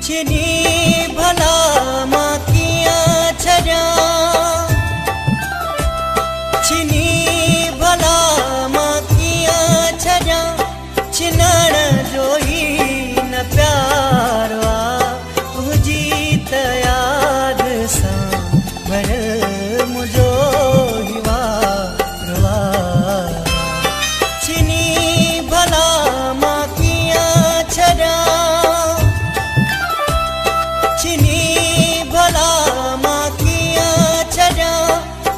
छिनी भला मां कीअं छॾियां, छिनी भला मां कीअं छॾियां, छिनण जो ई न प्यार आ, तुंहिंजी त याद सां भरियल मुंहिंजो ही वार आ। छिनी भला मां कीअं छॾियां, छिनी भला मां कीअं छॾियां,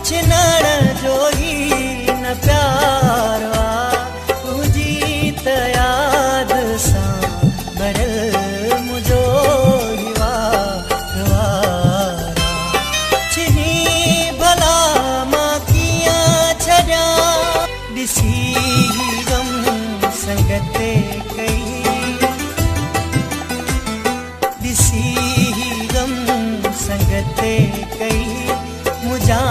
छिनण जो ई न प्यार आ, तुंहिंजी त याद सां भरियल मुंहिंजो ही वार आ। छिनी भला मां कीअं छॾियां, ॾिसी गम संगत कई, ॾिसी गम संगत कई, मुंहिंजा